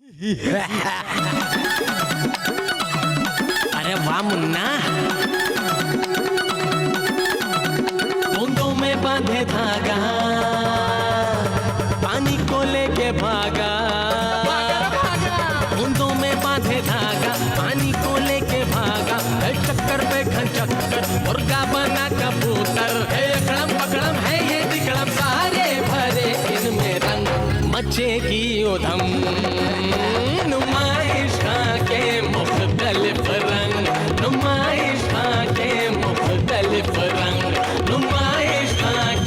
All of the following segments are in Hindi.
अरे वाह मुन्ना, बूंदों में बांधे धागा, पानी को लेके भागा। बूंदों में बांधे धागा, पानी को लेके भागा। चक्कर पे घन चक्कर, मुर्गा बना कबूतर। है अकड़म पकड़म है ये तिकड़म, सारे भरे इनमें रंग मचेगी उधम। नुमाइश के मुख्तलिफ रंग, नुमाइश के मुख्तलिफ रंग, नुमाइश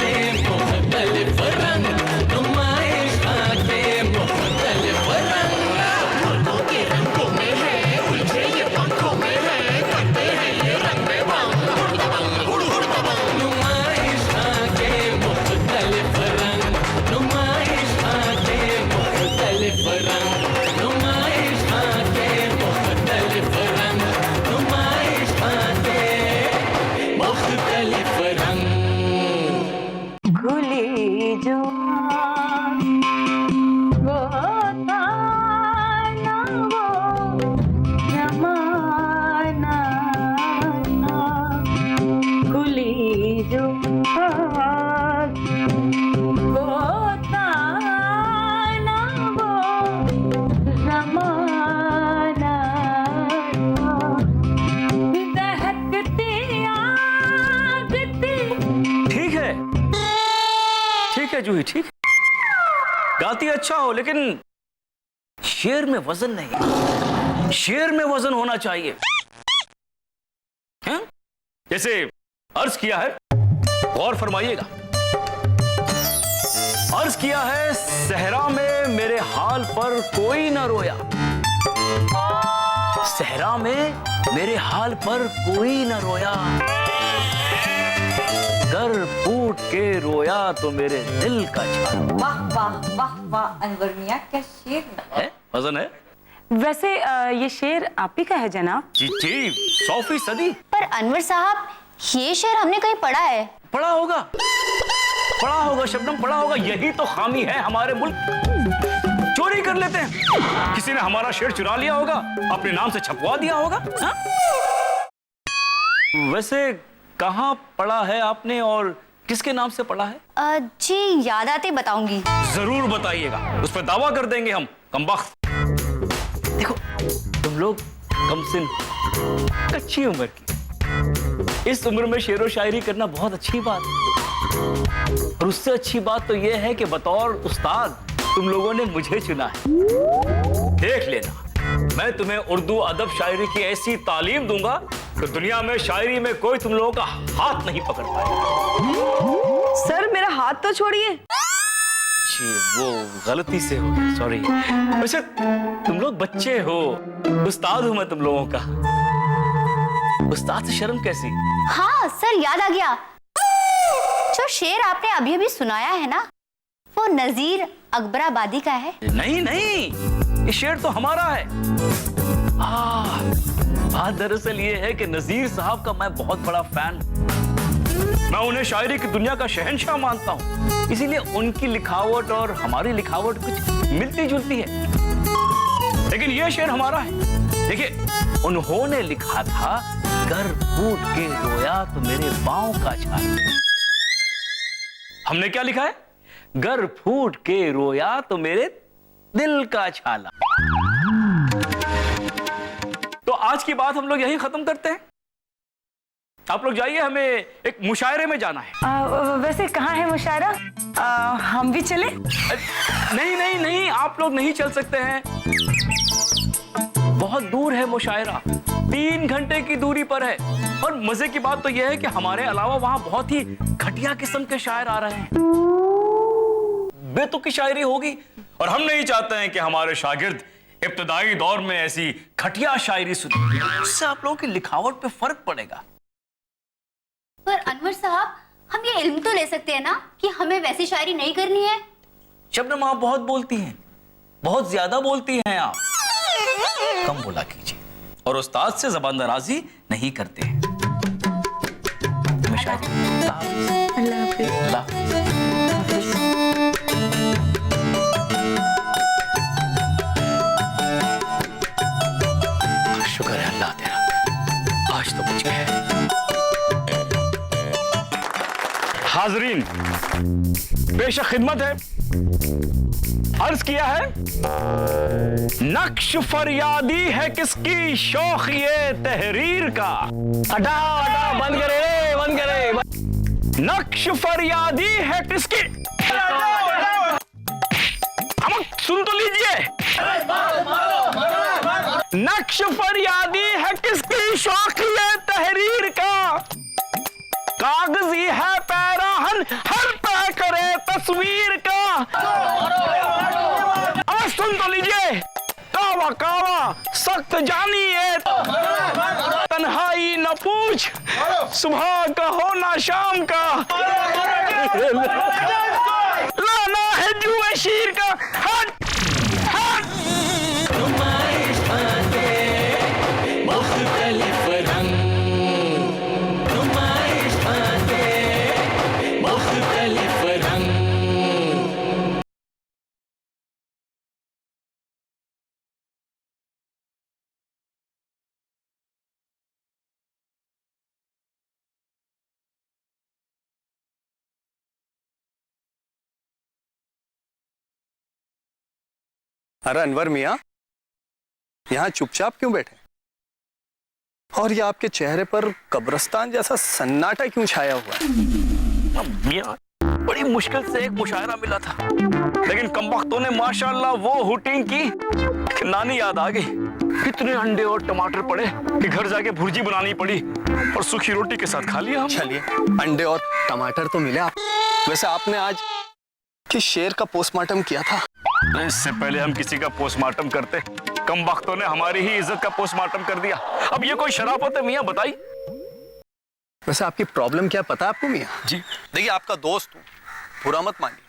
के मुख्तलिफ रंग, नुमाइश के मुख्तलिफ रंग। मुर्गों के रंगों में है उलझे ये पंखों में है, करते हैं ये रंग में बंग, नुमाइश के मुख्तलिफ रंग, नुमाइश के मुख्तलिफ रंग, नुमाइश के मुख्तलिफ रंग, नुमाइश के मुख्तलिफ रंग। खुली जो वो ताना वो जमाना, खुली जो वो ताना वो जमाना, दहकती आग थी। ठीक है जूही, ठीक है, गाती अच्छा हो, लेकिन शेर में वजन नहीं, शेर में वजन होना चाहिए। हैं? जैसे अर्ज किया है, गौर फरमाइएगा, अर्ज किया है, सहरा में मेरे हाल पर कोई न रोया, सहरा में मेरे हाल पर कोई न रोया, गर फूट के रोया तो मेरे दिल का छाया। वाह वाह वाह वाह अनवर मियां, क्या शेर है, वजन है। वैसे ये शेर आप ही का है जनाब? जी जी, 100%। पर अनवर साहब, ये शेर हमने कहीं पढ़ा है। पढ़ा होगा शबनम, पढ़ा होगा। यही तो खामी है हमारे मुल्क, चोरी कर लेते हैं। किसी ने हमारा शेर चुरा लिया होगा, अपने नाम से छपवा दिया होगा। हा? वैसे कहाँ पढ़ा है आपने और किसके नाम से पढ़ा है? जी याद आते बताऊंगी। जरूर बताइएगा, उस पर दावा कर देंगे हम। कमबख्त, देखो तुम लोग कमसिन, अच्छी उम्र की, इस उम्र में शेरो शायरी करना बहुत अच्छी बात है। और उससे अच्छी बात तो यह है कि बतौर उस्ताद तुम लोगों ने मुझे चुना है। देख लेना, मैं तुम्हें उर्दू अदब शायरी की ऐसी तालीम दूंगा कि दुनिया में शायरी में कोई तुम लोगों का हाथ नहीं पकड़ पाएगा। सर मेरा हाथ तो छोड़िए। जी वो गलती से हो गया, सॉरी। वैसे तुम लोग बच्चे हो, उस्ताद हूं मैं तुम लोगों का। उस्ताद से शर्म कैसी? हाँ सर, याद आ गया। जो शेर आपने अभी अभी सुनाया है ना, वो नजीर अकबराबादी का है। नहीं नहीं, ये शेर तो हमारा है। बात दरअसल ये है कि नजीर साहब का मैं बहुत बड़ा फैन, मैं उन्हें शायरी की दुनिया का शहंशाह मानता हूँ। इसीलिए उनकी लिखावट और हमारी लिखावट कुछ मिलती जुलती है। लेकिन ये शेर हमारा है। देखिए, उन्होंने लिखा था, घर फूट के रोया तो मेरे पांव का छाला। हमने क्या लिखा है? घर फूट के रोया तो मेरे दिल का छाला। तो आज की बात हम लोग यही खत्म करते हैं। आप लोग जाइए, हमें एक मुशायरे में जाना है। वैसे कहाँ है मुशायरा? हम भी चले? नहीं नहीं नहीं, आप लोग नहीं चल सकते हैं, बहुत दूर है मुशायरा, 3 घंटे की दूरी पर है। और मजे की बात तो यह है कि हमारे अलावा वहां बहुत ही घटिया किस्म के शायर आ रहे हैं, बेतुकी शायरी होगी। और हम नहीं चाहते हैं कि हमारे शागिर्द इब्तदाई दौर में ऐसी घटिया शायरी सुने, उससे आप लोगों की लिखावट पे फर्क पड़ेगा। पर अनवर साहब, हम ये इल्म तो ले सकते हैं ना कि हमें वैसी शायरी नहीं करनी है। शबनम, आप बहुत बोलती हैं, बहुत ज्यादा बोलती हैं आप, कम बोला कीजिए। और उस्ताद से ज़बान दराजी नहीं करते हैं। अल्लाह हाफिज़। हाजरीन, पेश खिदमत है। अर्ज किया है, नक्श फरियादी है किसकी शौक ये तहरीर का। हटाओ हटाओ, बंद करे। नक्श फरियादी है किसकी, हम सुन तो लीजिए। नक्श फरियादी है किसकी शौक ये तहरीर का, कागजी है पैराहन हर तय करे तस्वीर का। अब सुन तो लीजिए, कावा कावा सख्त जानिए, तन्हाई न पूछ सुबह का हो ना शाम का, लाना है जुए शीर का। हट हट। नुमाइश बांटे मुख्तलिफ रंग, नुमाइश बांटे मुख्तलिफ रंग। अरे अनवर मियाँ, यहाँ चुपचाप क्यों बैठे? और ये आपके चेहरे पर कब्रिस्तान जैसा सन्नाटा क्यों छाया हुआ है? मियां, बड़ी मुश्किल से एक मुशायरा मिला था, लेकिन कमबख्तों ने माशाल्लाह वो हुटिंग की कि नानी याद आ गई। कितने अंडे और टमाटर पड़े कि घर जाके भुर्जी बनानी पड़ी और सूखी रोटी के साथ खा लिया हम। चलिए, अंडे और टमाटर तो मिले आप। वैसे आपने आज किस शेर का पोस्टमार्टम किया था? इससे पहले हम किसी का पोस्टमार्टम करते, कमबख्तों ने हमारी ही इज्जत का पोस्टमार्टम कर दिया। अब ये कोई शराफत है मियां, बताइए। वैसे आपकी प्रॉब्लम क्या पता है आपको मियाँ? जी देखिए, आपका दोस्त हूँ, बुरा मत मानिए।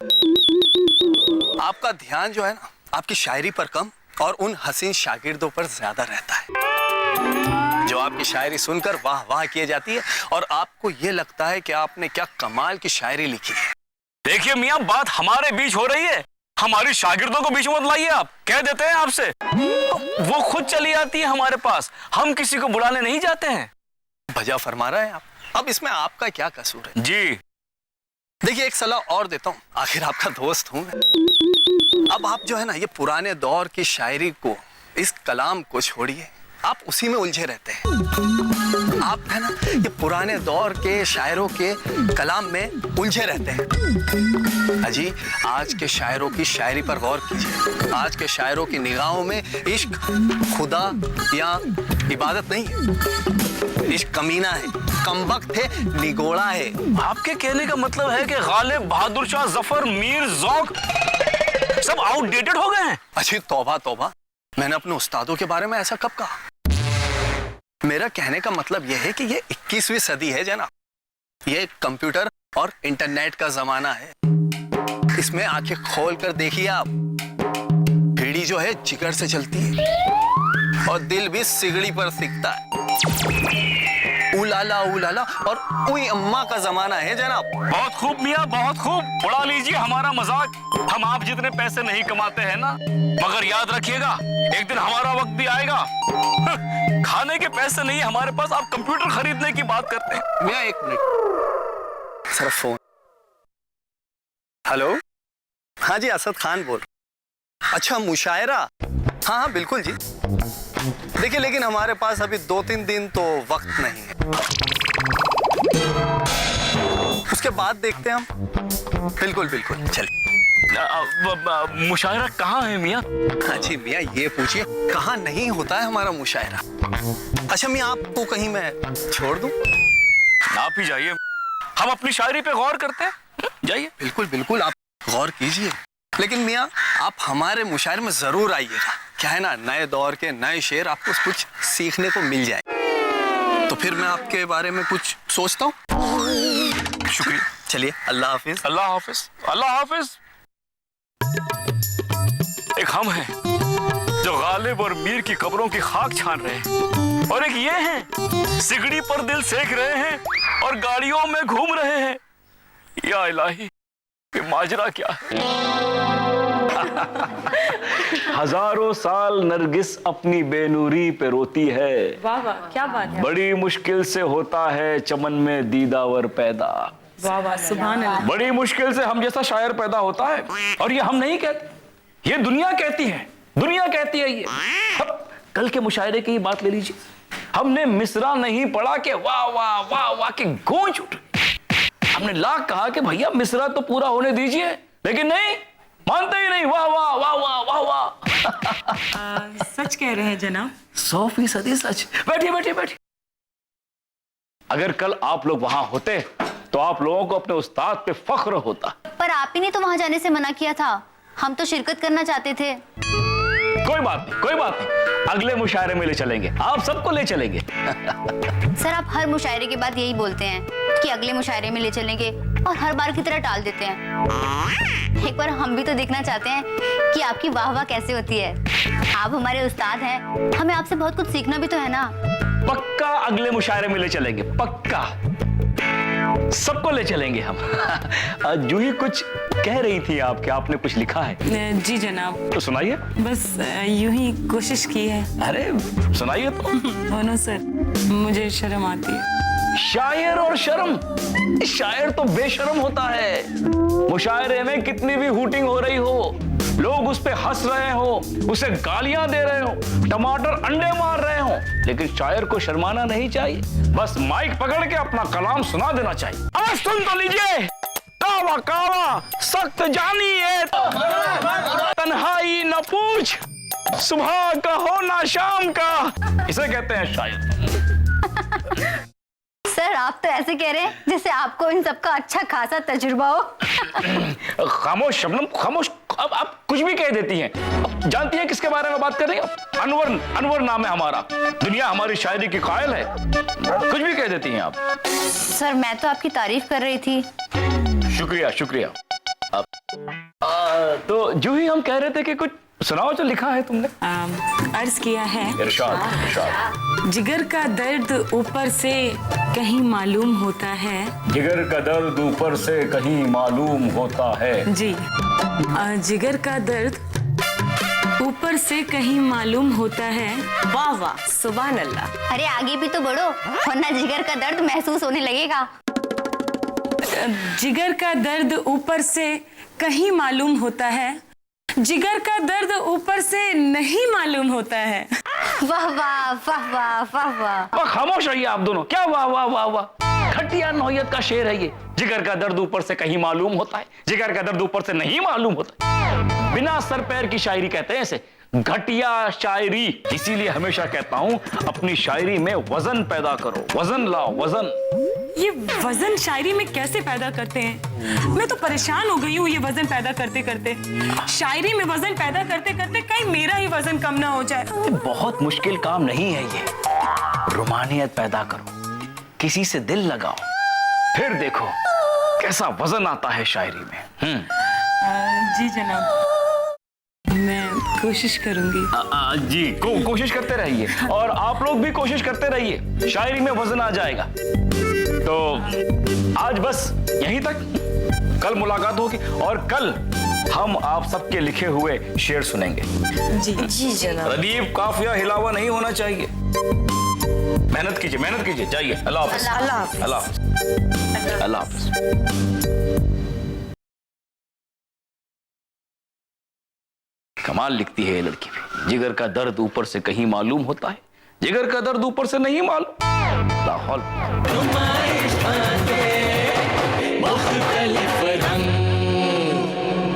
आपका ध्यान जो है ना, आपकी शायरी पर कम और उन हसीन शागिर्दों पर ज्यादा रहता है, जो आपकी शायरी सुनकर वाह वाह किए जाती है और आपको ये लगता है कि आपने क्या कमाल की शायरी लिखी है। देखिए मियां, बात हमारे बीच हो रही है, हमारी शागिर्दों को बीच मत लाइए। आप कह देते हैं आपसे, वो खुद चली आती है हमारे पास, हम किसी को बुलाने नहीं जाते हैं। भजा फरमा रहे हैं आप। अब इसमें आपका क्या कसूर है? जी देखिए, एक सलाह और देता हूँ, आखिर आपका दोस्त हूँ मैं। अब आप जो है ना, ये पुराने दौर की शायरी को, इस कलाम को छोड़िए, आप उसी में उलझे रहते हैं। आप है ना, ये पुराने दौर के शायरों के कलाम में उलझे रहते हैं। अजी, आज के शायरों की शायरी पर गौर कीजिए। आज के शायरों की निगाहों में इश्क खुदा या इबादत नहीं है, इश्क कमीना है, कमबख्त है, निगोड़ा है। आपके कहने का मतलब है कि गालिब, बहादुर शाह, जफर, मीर, जौक सब आउटडेटेड हो गए हैं। अच्छी तौबा तौबा, मैंने अपने उस्तादों के बारे में ऐसा कब कहा? मेरा कहने का मतलब यह है कि ये 21वीं सदी है जनाब। ये कंप्यूटर और इंटरनेट का जमाना है। इसमें आंखें खोल कर देखिए आप, भीड़ी जो है जिगर से चलती है और दिल भी सिगड़ी पर सिकता है। उलाला उलाला और उई अम्मा का जमाना है जनाब। बहुत खूब मियां, बहुत खूब, उड़ा लीजिए हमारा मजाक। हम आप जितने पैसे नहीं कमाते हैं ना, मगर याद रखिएगा एक दिन हमारा वक्त भी आएगा। खाने के पैसे नहीं हमारे पास, आप कंप्यूटर खरीदने की बात करते हैं। मियां एक मिनट, सर फोन। हेलो, हाँ जी, असद खान बोल। अच्छा, मुशायरा? हाँ हाँ बिल्कुल जी। देखिए, लेकिन हमारे पास अभी 2-3 दिन तो वक्त नहीं है, उसके बाद देखते हैं हम। बिल्कुल बिल्कुल, चलिए। मुशायरा कहाँ है मियां? हाँ जी मियां, ये पूछिए, कहाँ नहीं होता है हमारा मुशायरा? अच्छा मियां, आपको कहीं मैं छोड़ दूं? आप ही जाइए, हम अपनी शायरी पे गौर करते हैं। जाइए। बिल्कुल बिल्कुल, आप गौर कीजिए, लेकिन मियां आप हमारे मुशायरे में जरूर आइएगा। क्या है ना, नए दौर के नए शेर आपको कुछ सीखने को मिल जाए, तो फिर मैं आपके बारे में कुछ सोचता हूँ। शुक्रिया। चलिए, अल्लाह हाफिज। अल्लाह हाफिज। अल्लाह हाफिज। एक हम हैं जो गालिब और मीर की कब्रों की खाक छान रहे हैं, और एक ये हैं सिगड़ी पर दिल सेक रहे हैं और गाड़ियों में घूम रहे हैं। या इलाही, ये माजरा क्या है? हजारों साल नरगिस अपनी बेनूरी पे रोती है। वाह वाह, क्या बात है। बड़ी मुश्किल से होता है चमन में दीदावर पैदा। वाह वाह सुभान अल्लाह। बड़ी मुश्किल से हम जैसा शायर पैदा होता है, और ये हम नहीं कहते, ये दुनिया कहती है, दुनिया कहती है ये। अब कल के मुशायरे की ही बात ले लीजिए, हमने मिसरा नहीं पढ़ा के वाह वाह वाह वाह की गूंज उठ गई। हमने लाख कहा कि भैया मिसरा तो पूरा होने दीजिए, लेकिन नहीं, मानते ही नहीं, वाह वाह वाह वाह वाह वाह। सच कह रहे हैं जनाब। 100% सच। बैठिए बैठिए बैठिए। अगर कल आप लोग वहां होते तो आप लोगों को अपने उस्ताद पे फख्र होता। पर आप ही ने तो वहां जाने से मना किया था, हम तो शिरकत करना चाहते थे। कोई बात नहीं, कोई बात नहीं, अगले मुशायरे में ले चलेंगे, आप सबको ले चलेंगे। सर आप हर मुशायरे के बाद यही बोलते हैं कि अगले मुशायरे में ले चलेंगे, और हर बार की तरह टाल देते हैं। एक बार हम भी तो देखना चाहते हैं कि आपकी वाह वाह कैसे होती है। आप हमारे उस्ताद हैं, हमें आपसे बहुत कुछ सीखना भी तो है ना। पक्का अगले मुशायरे में ले चलेंगे, पक्का सबको ले चलेंगे हम। जूही कुछ कह रही थी आप, क्या आपने कुछ लिखा है? जी जनाब। तो सुनाइए। बस यूं ही कोशिश की है। अरे सुनाइए तो। नो सर, मुझे शर्म आती है। शायर और शर्म, शायर तो बेशर्म होता है। मुशायरे में कितनी भी हूटिंग हो रही हो, लोग उस पे हंस रहे हो, उसे गालियां दे रहे हो, टमाटर अंडे मार रहे हो, लेकिन शायर को शर्माना नहीं चाहिए। बस माइक पकड़ के अपना कलाम सुना देना चाहिए। आज सुन तो लीजिए। कावा कावा सख्त जानी है, तन्हाई न पूछ, सुबह का हो ना शाम का, इसे कहते हैं शायर। सर आप तो ऐसे कह रहे हैं जैसे आपको इन सब का अच्छा खासा तजुर्बा हो। खामोश शबनम, खामोश। अब आप कुछ भी कह देती हैं। अब जानती हैं किसके बारे में बात कर रही हैं? अनवर, अनवर नाम है हमारा, दुनिया हमारी शायरी की कायल है, कुछ भी कह देती हैं आप। सर मैं तो आपकी तारीफ कर रही थी। शुक्रिया शुक्रिया। तो जूही हम कह रहे थे कि कुछ सुनाओ जो लिखा है तुमने। अर्ज किया है, इरशाद इरशाद। जिगर का दर्द ऊपर से कहीं मालूम होता है। जिगर का दर्द ऊपर से कहीं मालूम होता है। जी, जिगर का दर्द ऊपर से कहीं मालूम होता है। वाह वाह सुभान अल्लाह। अरे आगे भी तो बढ़ो, वरना जिगर का दर्द महसूस होने लगेगा। जिगर का दर्द ऊपर से कहीं मालूम होता है, जिगर का दर्द ऊपर से नहीं मालूम होता है। वाह वाह वाह वाह वाह वाह। खामोश रहिए आप दोनों। क्या वाह वाह वाह वाह, घटिया नौयत का शेर है ये। जिगर का दर्द ऊपर से कहीं मालूम होता है, जिगर का दर्द ऊपर से नहीं मालूम होता है। बिना सर पैर की शायरी कहते हैं इसे, घटिया शायरी। इसीलिए हमेशा कहता हूं अपनी शायरी में वजन पैदा करो, वजन लाओ, वजन। ये वजन शायरी में कैसे पैदा करते हैं? मैं तो परेशान हो गई हूँ ये वजन पैदा करते करते। शायरी में वजन पैदा करते करते कहीं मेरा ही वजन कम ना हो जाए। बहुत मुश्किल काम नहीं है ये। रोमानियत पैदा करो, किसी से दिल लगाओ, फिर देखो कैसा वजन आता है शायरी में। जी जनाब, मैं कोशिश करूंगी। जी कोशिश करते रहिए, और आप लोग भी कोशिश करते रहिए, शायरी में वजन आ जाएगा। तो आज बस यहीं तक, कल मुलाकात होगी, और कल हम आप सबके लिखे हुए शेर सुनेंगे। जी जी जनाब। प्रदीप काफिया हिलावा नहीं होना चाहिए। मेहनत कीजिए, मेहनत कीजिए। जाइए, अल्लाह हाफ़िज़। अल्लाह हाफ़िज़। अल्लाह हाफ़िज़। अल्लाह हाफ़िज़। कमाल लिखती है ये लड़की भी। जिगर का दर्द ऊपर से कहीं मालूम होता है, जिगर का दर्द ऊपर से नहीं मालूम। लाहौल। नुमाइश बांटे मुख्तलिफ रंग,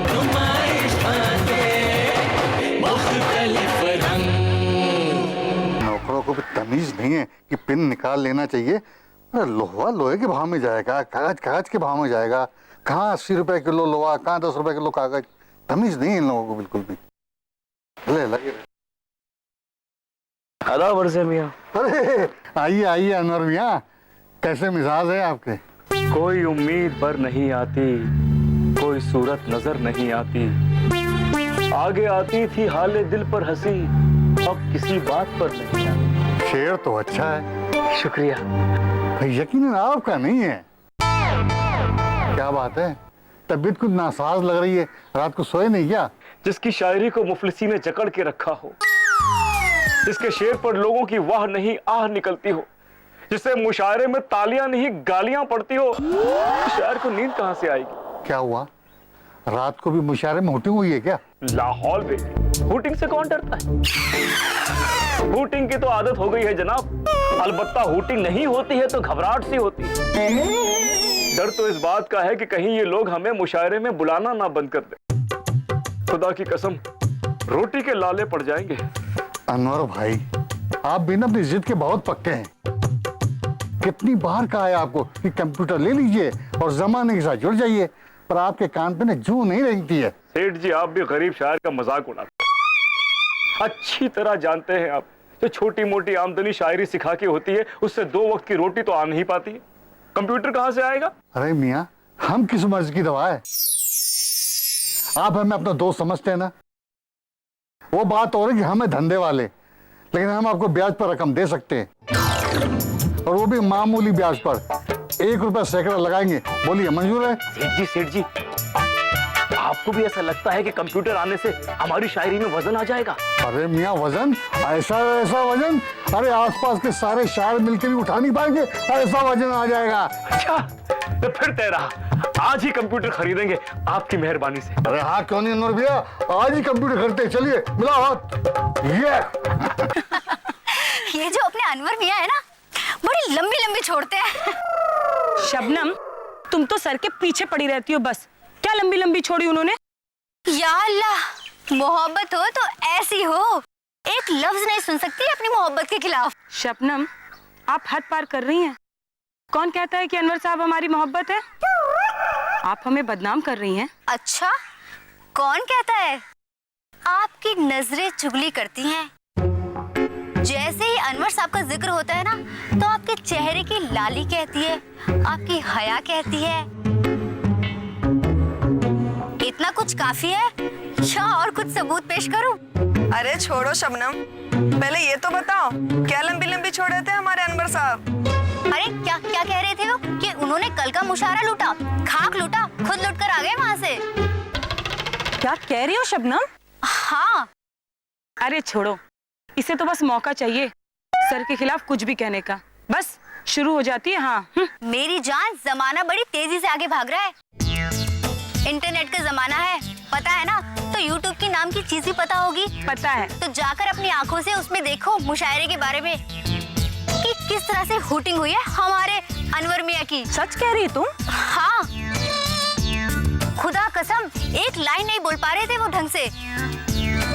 नुमाइश बांटे मुख्तलिफ रंग। नौकरों को भी तमीज नहीं है कि पिन निकाल लेना चाहिए। अरे लोहा लोहे के भाव में जाएगा, कागज कागज के भाव में जाएगा। कहाँ 80 रुपए किलो लोहा, कहाँ 10 रुपए किलो कागज। तमीज नहीं है इन लोगों को बिल्कुल भी। लगे आदाब अर्ज़ है मियां। अरे आइए आइए अनवर मियां, कैसे मिजाज है आपके? कोई उम्मीद पर नहीं आती, कोई सूरत नजर नहीं आती। आगे आती थी हाले दिल पर हंसी, अब किसी बात पर नहीं आती। शेर तो अच्छा है। शुक्रिया। यकीनन आपका नहीं है। क्या बात है, तबीयत कुछ नासाज लग रही है, रात को सोए नहीं क्या? जिसकी शायरी को मुफलिसी ने जकड़ के रखा हो, जिसके शेर पर लोगों की वाह नहीं आह निकलती हो, जिससे मुशायरे में तालियां नहीं गालियां पड़ती हो, शायर को नींद कहां से आएगी? क्या हुआ, रात को भी मुशायरे में हुटिंग हुई है क्या? लाहौल में हुटिंग से कौन डरता है? हुटिंग की तो आदत हो गई है जनाब। अलबत्ता हुटिंग नहीं होती है तो घबराहट सी होती है। डर तो इस बात का है कि कहीं ये लोग हमें मुशायरे में बुलाना ना बंद कर दे। खुदा की कसम, रोटी के लाले पड़ जाएंगे। अनवर भाई, आप भी ना अपनी जिद के बहुत पक्के हैं। कितनी बार कहा है आपको कि कंप्यूटर ले लीजिए और जमाने के साथ जुड़ जाइए, पर आपके कान पे ना जू नहीं रहती है। सेठ जी, आप भी गरीब शायर का मजाक उड़ाते अच्छी तरह जानते हैं आप, जो छोटी मोटी आमदनी शायरी सिखा के होती है, उससे 2 वक्त की रोटी तो आ नहीं पाती है। कंप्यूटर कहां से आएगा? अरे मियाँ, हम किस मर्ज की दवा है? आप हमें अपना दोस्त समझते हैं ना। वो बात और है कि हमें धंधे वाले, लेकिन हम आपको ब्याज पर रकम दे सकते हैं, और वो भी मामूली ब्याज पर। 1 रुपया सैकड़ा लगाएंगे। बोलिए, मंजूर है? सेठ जी, आपको भी ऐसा लगता है कि कंप्यूटर आने से हमारी शायरी में वजन आ जाएगा? अरे मियाँ, वजन? ऐसा वजन? अरे आसपास के सारे शायर मिलकर भी उठा नहीं पाएंगे, ऐसा वजन आ जाएगा। अच्छा, तो फिर तेरा आज ही कंप्यूटर खरीदेंगे आपकी मेहरबानी से। अरे हाँ, क्यों नहीं अनवर भैया, आज ही कंप्यूटर खरीदते। चलिए, मिला हाथ। ये जो अपने अनवर मियाँ है ना, बड़ी लंबी लंबी छोड़ते हैं। शबनम, तुम तो सर के पीछे पड़ी रहती हो बस। क्या लंबी लंबी छोड़ी उन्होंने? या अल्लाह, मोहब्बत हो तो ऐसी हो, एक लफ्ज नहीं सुन सकती अपनी मोहब्बत के खिलाफ। शबनम, आप हद पार कर रही हैं। कौन कहता है कि अनवर साहब हमारी मोहब्बत है? आप हमें बदनाम कर रही हैं। अच्छा, कौन कहता है? आपकी नजरें चुगली करती हैं। जैसे ही अनवर साहब का जिक्र होता है ना, तो आपके चेहरे की लाली कहती है, आपकी हया कहती है। इतना कुछ काफी है या और कुछ सबूत पेश करूं? अरे छोड़ो शबनम, पहले ये तो बताओ, क्या लंबी लंबी छोड़े थे हमारे अनवर साहब? अरे क्या क्या कह रहे थे वो कि उन्होंने कल का मुशायरा लूटा, खाक लूटा, खुद लुट कर आ गए वहाँ से। क्या कह रही हो शबनम? हाँ। अरे छोड़ो, इसे तो बस मौका चाहिए सर के खिलाफ कुछ भी कहने का, बस शुरू हो जाती है। हाँ। मेरी जान, जमाना बड़ी तेजी से आगे भाग रहा है। इंटरनेट का जमाना है, पता है ना? तो YouTube की नाम की चीज भी पता होगी। पता है। तो जाकर अपनी आंखों से उसमें देखो मुशायरे के बारे में कि किस तरह से हुटिंग हुई है हमारे अनवर मियाँ की। सच कह रही तुम? हाँ, खुदा कसम, एक लाइन नहीं बोल पा रहे थे वो ढंग से।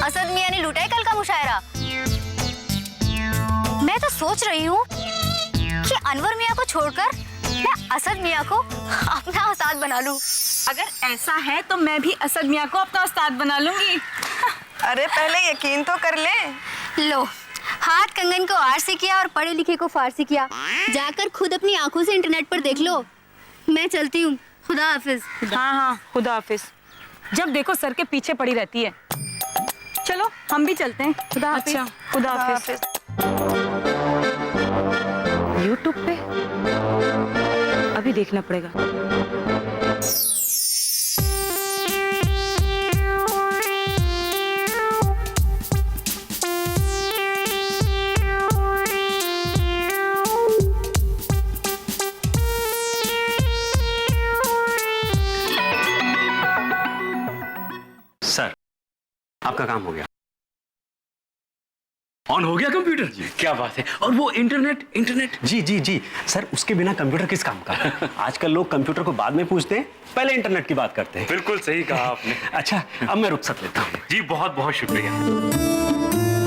असद मियाँ ने लूटा है कल का मुशायरा। मैं तो सोच रही हूँ कि अनवर मियाँ को छोड़कर मैं असद मियाँ को अपना उस्ताद बना लूं। अगर ऐसा है तो मैं भी असद मियाँ को अपना उस्ताद बना लूंगी। अरे पहले यकीन तो कर ले। लो, हाथ कंगन को आरसी किया और पढ़े लिखे को फारसी किया। जाकर खुद अपनी आंखों से इंटरनेट पर देख लो। मैं चलती हूँ, खुदा हाफिज। हाँ हाँ, खुदा हाफिज। जब देखो सर के पीछे पड़ी रहती है। चलो हम भी चलते हैं। खुदा हाफिज। अच्छा, खुदा हाफिज। यूट्यूब पे अभी देखना पड़ेगा। सर, आपका काम हो गया। ऑन हो गया कंप्यूटर? जी, क्या बात है। और वो इंटरनेट? जी सर, उसके बिना कंप्यूटर किस काम का? आजकल लोग कंप्यूटर को बाद में पूछते हैं, पहले इंटरनेट की बात करते हैं। बिल्कुल सही कहा आपने। अच्छा, अब मैं रुखसत लेता हूँ। जी, बहुत बहुत शुक्रिया।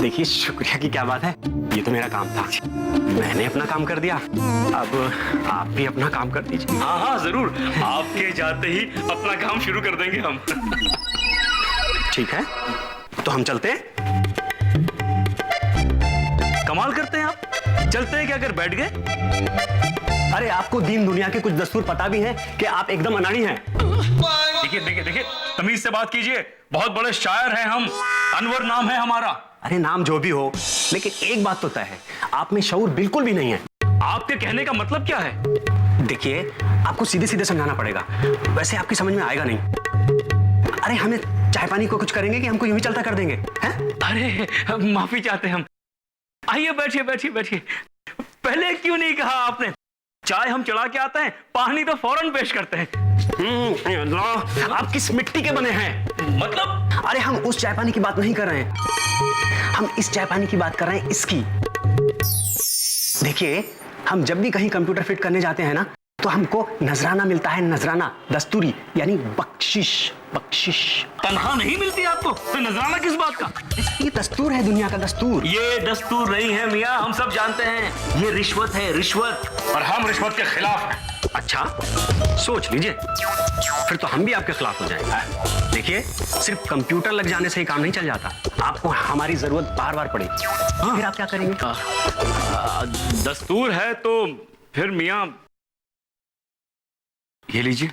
देखिए, शुक्रिया की क्या बात है, ये तो मेरा काम था। मैंने अपना काम कर दिया, अब आप भी अपना काम कर दीजिए। हाँ हाँ, जरूर। आपके जाते ही अपना काम शुरू कर देंगे हम। ठीक है, तो हम चलते हैं। कमाल करते हैं आप। चलते हैं क्या कर बैठ गए? अरे, आपको दीन दुनिया के कुछ दस्तूर पता भी है कि आप एकदम अनाड़ी हैं। देखिए, तमीज से बात कीजिए। बहुत बड़े शायर हैं हम, अनवर नाम है हमारा। अरे, नाम जो भी हो, लेकिन एक बात तो तय है, आप में शऊर बिल्कुल भी नहीं है। आपके कहने का मतलब क्या है? देखिए, आपको सीधे सीधे समझाना पड़ेगा, वैसे आपकी समझ में आएगा नहीं। अरे, हमें चाय पानी को कुछ करेंगे कि हमको यूं ही चलता कर देंगे हैं? अरे, माफी चाहते हैं हम। आइए, बैठिए। पहले क्यों नहीं कहा आपने? चाय हम चढ़ा के आते हैं, पानी तो फौरन पेश करते हैं। आप किस मिट्टी के बने हैं? मतलब? अरे हम उस चाय पानी की बात नहीं कर रहे हैं, हम इस चाय पानी की बात कर रहे हैं, इसकी। देखिए, हम जब भी कहीं कंप्यूटर फिट करने जाते हैं ना, तो हमको नजराना मिलता है, नजराना, दस्तूरी, यानी बख्शिश। बख्शिश तनख्वाह नहीं मिलती आपको, तो नजराना किस बात का? ये दस्तूर है, दुनिया का दस्तूर। ये दस्तूर नहीं है मियाँ, हम सब जानते हैं, ये रिश्वत है, रिश्वत, और हम रिश्वत के खिलाफ हैं। अच्छा, सोच लीजिए, फिर तो हम भी आपके खिलाफ हो जाएंगे। देखिए, सिर्फ कंप्यूटर लग जाने से ही काम नहीं चल जाता, आपको हमारी जरूरत बार बार पड़ेगी। फिर आप क्या करेंगे? दस्तूर है तो फिर मियाँ ये लीजिए।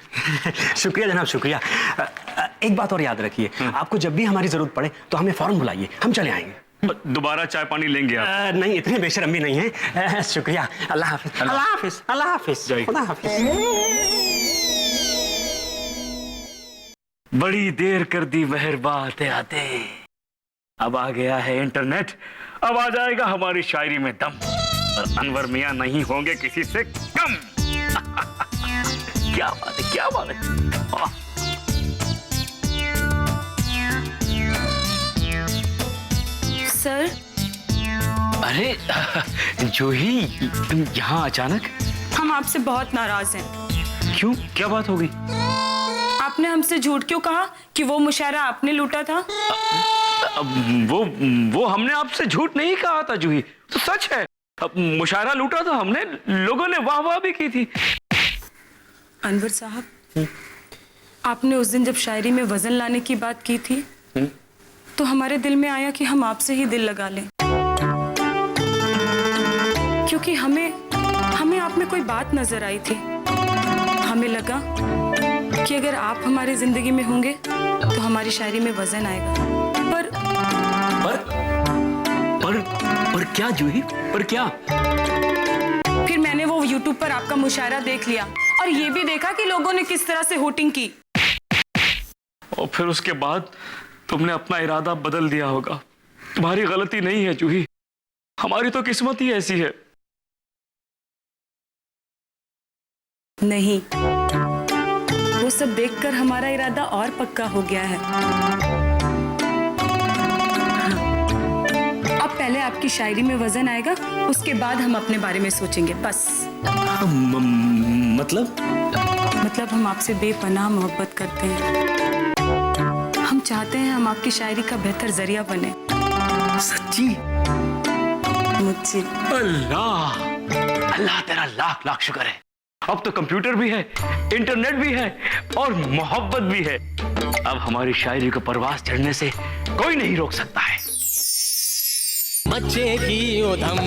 शुक्रिया जनाब, शुक्रिया। एक बात और याद रखिए, आपको जब भी हमारी जरूरत पड़े तो हमें फौरन बुलाइए, हम चले आएंगे। दोबारा चाय पानी लेंगे आप? नहीं, इतने बेशर्म भी नहीं है। शुक्रिया, अल्लाह हाफिज। अल्लाह हाफिज, अल्लाह हाफिज, खुदा हाफिज। बड़ी देर कर दी मेहरबा आते आते, अब आ गया है इंटरनेट, अब आ जाएगा हमारी शायरी में दम, और अनवर मियाँ नहीं होंगे किसी से कम। क्या बात है, क्या बात है। सर, अरे जूही, तुम यहाँ अचानक? हम आपसे बहुत नाराज हैं। क्यों, क्या बात हो गई? आपने हमसे झूठ क्यों कहा कि वो मुशायरा आपने लूटा था? वो हमने आपसे झूठ नहीं कहा था जूही, तो सच है। मुशायरा लूटा था हमने, लोगों ने वाह वाह भी की थी। अनवर साहब, आपने उस दिन जब शायरी में वजन लाने की बात की थी, तो हमारे दिल में आया कि हम आपसे ही दिल लगा लें, क्योंकि हमें आप में कोई बात नजर आई थी। हमें लगा कि अगर आप हमारी जिंदगी में होंगे तो हमारी शायरी में वजन आएगा। पर क्या जूही, पर क्या? फिर मैंने वो यूट्यूब पर आपका मुशायरा देख लिया, और ये भी देखा कि लोगों ने किस तरह से होटिंग की। और फिर उसके बाद तुमने अपना इरादा बदल दिया होगा। तुम्हारी गलती नहीं है जूही, हमारी तो किस्मत ही ऐसी है। नहीं, वो सब देखकर हमारा इरादा और पक्का हो गया है। अब पहले आपकी शायरी में वजन आएगा, उसके बाद हम अपने बारे में सोचेंगे, बस। मतलब हम आपसे बेपनाह मोहब्बत करते हैं। हम चाहते हैं हम आपकी शायरी का बेहतर जरिया बने। सच्ची? मुझसे। अल्लाह अल्लाह तेरा लाख लाख शुक्र है, अब तो कंप्यूटर भी है, इंटरनेट भी है, और मोहब्बत भी है। अब हमारी शायरी को परवास चढ़ने से कोई नहीं रोक सकता है। मचेगी उधम